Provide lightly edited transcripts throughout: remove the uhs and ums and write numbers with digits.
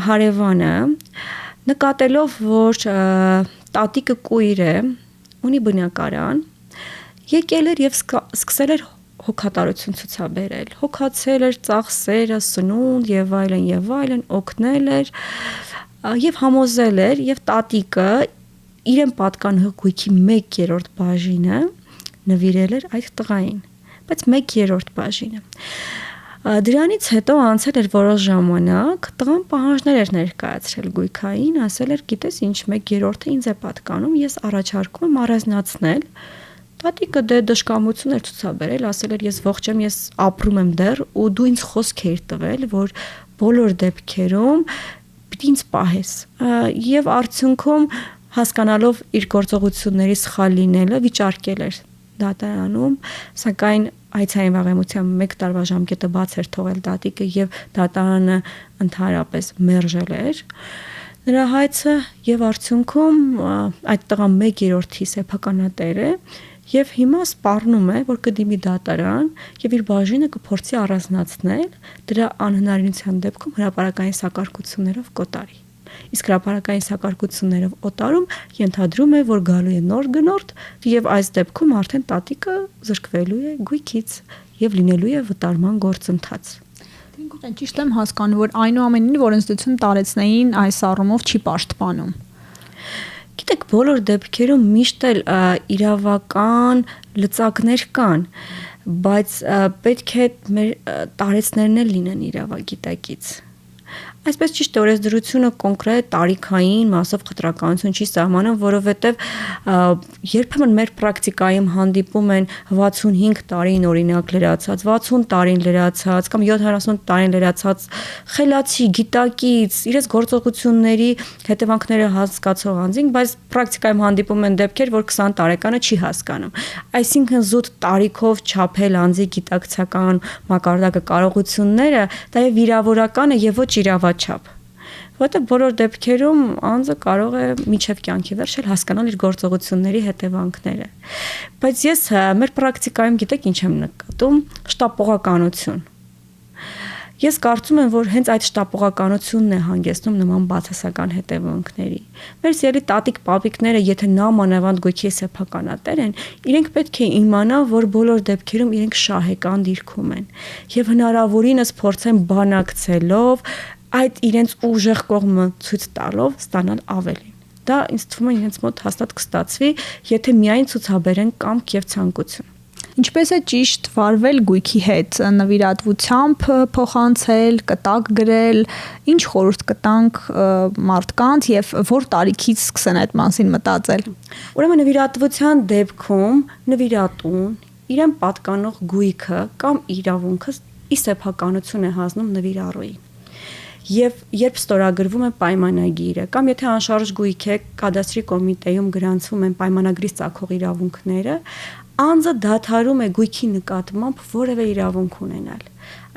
հարևանը նկատելով, որ տատիկը կույր է, ունի բնակարան, եկել էր եւ սկսել էր հոգատարություն ցուցաբերել, հոգացել էր ծախսերը, սնունդ եւ այլն, օգնել էր եւ համոզել էր եւ տատիկը իրեն պատկանող գույքի 1/3 բաժինը նվիրել էր այդ տղային, բայց 1/3 բաժինը։ Դրանից հետո անցել էր որոշ ժամանակ, տղան պահանջներ էր ներկայացրել գույքային, ասել էր, գիտես ինչ, 1/3-ը ինձ է պատկանում, ես առաջարկում եմ առանձնացնել։ Տատիկը դժկամություն էր ցուցաբերել, ասել էր, ես ողջ եմ, ես ապրում եմ դեռ ու դու ինձ խոսք էիր տվել, որ բոլոր դեպքերում պիտի ինձ պահես։ Եվ արդյունքում հասկանալով իր գործողությունների սխալ լինելը վիճարկել էր դատարանում, սակայն այցային վաղեմության 1 տարվա ժամկետը բաց էր թողել տատիկը եւ դատարանը ընդհանրապես մերժել էր նրա հայցը եւ արդյունքում այդ տղան 1/3-ի սեփականատեր է եւ հիմա սպառնում է, որ կդիմի դատարան եւ իր բաժինը կփորձի առանձնացնել, դրա անհնարինության դեպքում հրապարակային սակարկություններով կոտարի։ Իսկ հրապարակային սակարկություններով օտարում ենթադրում է, որ գալու է նոր գնորդ եւ այս դեպքում արդեն տատիկը զրկվելու է գույքից եւ լինելու է վտարման գործընթաց։ Ճիշտ եմ հասկանում, որ այնուամենին, որ ինստիտուցիոն տարեցնային այս առումով չի պաշտպանում։ Գիտեք, բոլոր դեպքերում միշտ էլ իրավական լծակներ կան, բայց պետք է մեր տարեցներն էլ լինեն իրավագիտակից։ Այսպես ճիշտ է, օրենսդրությունը կոնկրետ տարիքային մասով խտրականություն չի սահմանում, որովհետև երբեմն մեր պրակտիկայում հանդիպում են 65 տարին օրինակ լրացած, 60 տարին լրացած կամ 70 տարին լրացած խելացի, գիտակից, իրենց գործողությունների հետևանքները հասկացող անձինք, բայց պրակտիկայում հանդիպում են դեպքեր, որ 20 տարեկանը չի հասկանում։ Այսինքն զուտ տարիքով չափել անձի գիտակցական մակարդակը, կարողությունները, դա է վիրավորական է եւ ոչ իրավաչափ։ Որտեղ բոլոր դեպքերում անձը կարող է միջև կյանքի վերջել հասկանալ իր գործողությունների հետևանքները։ Բայց ես մեր պրակտիկայում գիտեք ինչ եմ նկատում, շտապողականություն։ Ես կարծում եմ, որ հենց այդ շտապողականությունն է հանգեցնում նման բացասական հետևանքների։ Մեր սիրելի տատիկ-պապիկները, եթե նամանավանդ գույքի սեփականատեր են, իրենք պետք է իմանան, որ բոլոր դեպքերում իրենք շահեկան դիրքում են եւ հնարավորինս փորձեն բանակցելով այդ իրենց ուժեղ կողմը ցույց տալով ստանալ ավելին։ Դա ինձ թվում է իրենց մոտ հաստատ կստացվի, եթե միայն ցուցաբերեն կամք եւ ցանկություն։ Ինչպես է ճիշտ վարվել գույքի հետ, նվիրատվությամբ փոխանցել, կտակ գրել, ինչ խորհուրդ կտանք մարդկանց եւ որ տարիքից սկսեն այդ մասին մտածել։ Ուրեմն նվիրատվության դեպքում նվիրատուն իրեն պատկանող գույքը կամ իրավունքը ի սեփականություն է հանձնում նվիրառուին։ Եվ երբ ստորագրվում է պայմանագիրը կամ եթե անշարժ գույք է կադաստրի կոմիտեում գրանցվում են պայմանագրից ծագող իրավունքները, անձը դադարում է գույքի նկատմամբ որևէ իրավունք ունենալ։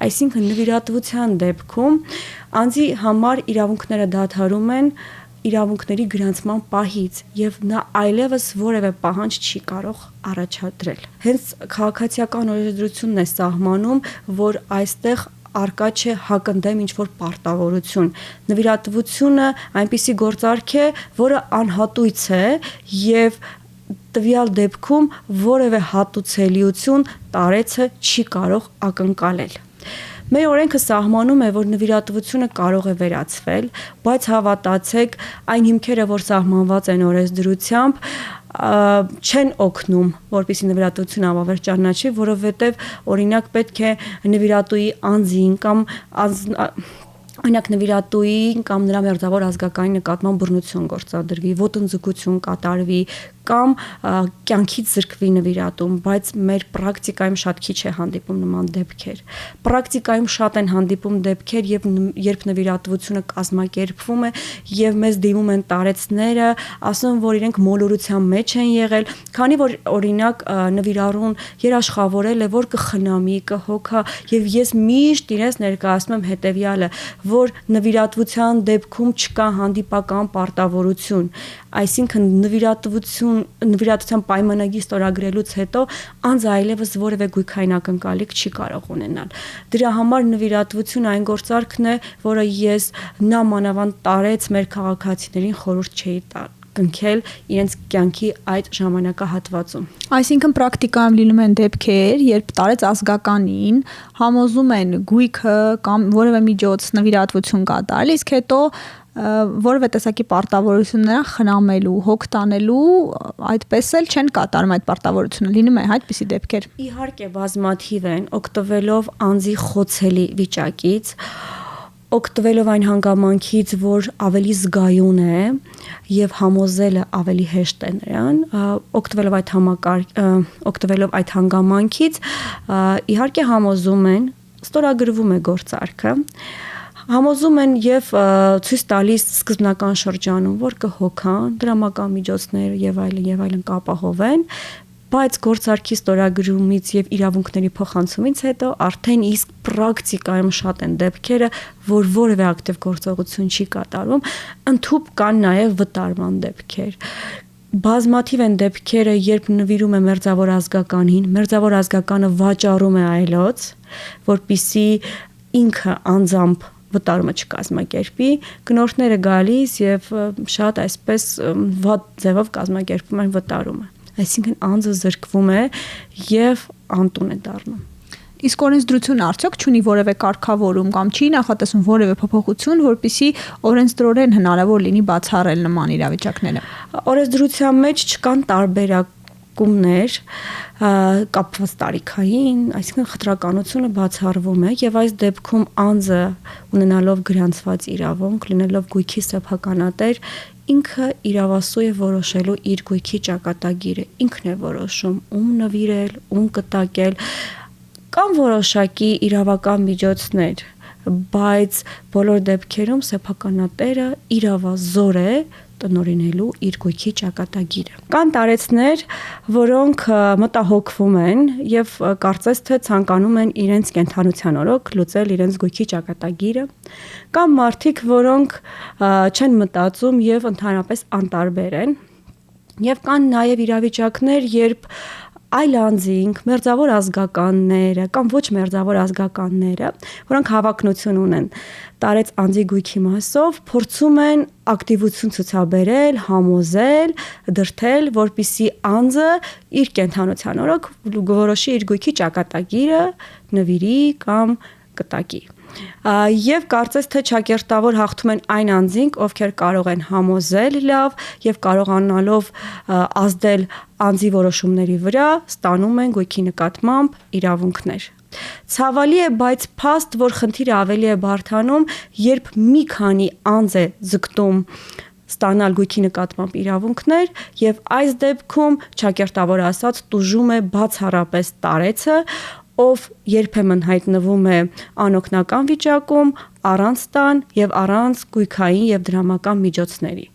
Այսինքն նվիրատվության դեպքում անձի համար իրավունքները դադարում են իրավունքների գրանցման պահից եւ նա այլևս որևէ պահանջ չի կարող առաջադրել։ Հենց քաղաքացիական օրենսդրությունն է սահմանում, որ այստեղ արկա չէ հակընդդեմ ինչ-որ պարտավորություն։ Նվիրատվությունը այնպիսի գործարք է, որը անհատույց է եւ տվյալ դեպքում որևէ հատուցելիություն տարեցը չի կարող ակնկալել։ Մեր օրենքը սահմանում է, որ նվիրատվությունը կարող է վերացվել, բայց հավատացեք, այն հիմքերը, որ սահմանված են օրենսդրությամբ, չեն օգնում, որպեսզի նվիրատվությունը անվավեր ճանաչի, որովհետև օրինակ պետք է նվիրատուի անձին կամ օրինակ նվիրատուին կամ նրա մերձավոր ազգականի նկատմամբ բռնություն գործադրվի, ոտնձգություն կատարվի կամ կյանքից զրկվի նվիրատուն, բայց մեր պրակտիկայում շատ քիչ է հանդիպում նման դեպքեր։ Պրակտիկայում շատ են հանդիպում դեպքեր, երբ նվիրատվությունը կազմակերպվում է եւ մեզ դիմում են տարեցները, ասում որ իրենք մոլորության մեջ են եղել, քանի որ օրինակ նվիրառուն երաշխավորել է, որ կխնամի, կհոգա եւ ես միշտ իրենց ներկայացնում եմ հետեւյալը, որ նվիրատվության դեպքում չկա հանդիպական պարտավորություն, այսինքն նվիրատվություն նվիրատվության պայմանագիր ստորագրելուց հետո անձը այլևս որևէ գույքային ակնկալիք չի կարող ունենալ։ Դրա համար նվիրատվություն այն գործարքն է, որը ես նամանավանդ տարեց մեր քաղաքացիներին խորհուրդ չէի տա կնքել իրենց կյանքի այդ ժամանակահատվածում։ Այսինքն պրակտիկայում լինում են դեպքեր, երբ տարեց ազգականին համոզում են գույքը կամ որևէ միջոց նվիրատվություն կատարել, իսկ հետո որևէ տեսակի պարտավորություն նրան խնամելու, հոգ տանելու, այդպես էլ չեն կատարում այդ պարտավորությունը։ Լինում է այդպիսի դեպքեր։ Իհարկե բազմաթիվ են, օգտվելով անձի խոցելի վիճակից, օգտվելով այն հանգամանքից, որ ավելի զգայուն է եւ համոզելը ավելի հեշտ է նրան, օգտվելով այդ հանգամանքից, իհարկե համոզում են, ստորագրվում է գործարքը, համոզում են եւ ցույց տալիս սկզբնական շրջանում, որ կհոգան դրամական միջոցներ եւ այլն կապահովեն, բայց գործարքի ստորագրումից եւ իրավունքների փոխանցումից հետո արդեն իսկ պրակտիկայում շատ են դեպքերը, որ որևէ ակտիվ գործողություն չի կատարվում, ընդհուպ կան նաեւ վտարման դեպքեր։ Բազմաթիվ են դեպքերը, երբ նվիրում է մերձավոր ազգականին, մերձավոր ազգականը վաճառում է այլոց, որպիսի ինքը անձամբ վտարումը չկազմակերպի, գնորդները գալիս եւ շատ այսպես վատ ձևով կազմակերպում են վտարումը։ Այսինքն անձը զրկվում է եւ անտուն է դառնում։ Իսկ օրենսդրությունը արդյոք չունի որևէ կարգավորում կամ չի նախատեսում որևէ փոփոխություն, որպեսզի օրենսդրորեն հնարավոր լինի բացառել նման իրավիճակները։ Օրենսդրության մեջ չկան տարբերակումներ կապված տարիքային, այսինքն խտրականությունը բացառվում է եւ այս դեպքում անձը ունենալով գրանցված իրավունք, լինելով գույքի սեփականատեր, ինքը իրավասու է որոշելու իր գույքի ճակատագիրը, ինքն է որոշում ում նվիրել, ում կտակել, կամ որոշակի իրավական միջոցներ, բայց բոլոր դեպքերում սեփականատերը իրավազոր է տնօրինելու իր գույքի ճակատագիրը։ Կան տարեցներ, որոնք մտահոգվում են եւ կարծես թե ցանկանում են իրենց կենթանության օրոք լուծել իրենց գույքի ճակատագիրը, կամ մարդիկ, որոնք չեն մտածում եւ ընդհանրապես անտարբեր են, եւ կան նաեւ իրավիճակներ, երբ այլ անձինք, մերձավոր ազգականները կամ ոչ մերձավոր ազգականները, որոնք հավակնություն ունեն տարեց անձի գույքի մասով, փորձում են ակտիվություն ցուցաբերել, համոզել, դրդել, որպիսի անձը իր կենթանության օրոք որոշի իր գույքի ճակատագիրը նվիրի կամ կտակի։ Եվ կարծես թե ճակերտավոր հաղթում են այն անձինք, ովքեր կարող են համոզել լավ եւ կարողանալով ազդել անձի որոշումների վրա, ստանում են գույքի նկատմամբ իրավունքներ։ Ցավալի է, բայց փաստ, որ խնդիրը ավելի է բարդանում, երբ մի քանի անձ է ձգտում ստանալ գույքի նկատմամբ իրավունքներ եւ այս դեպքում ճակերտավոր ասած տուժում է բացառապես տարեցը, ով երբեմն հայտնվում է անօգնական վիճակում, առանց տան եւ առանց գույքային եւ դրամական միջոցների։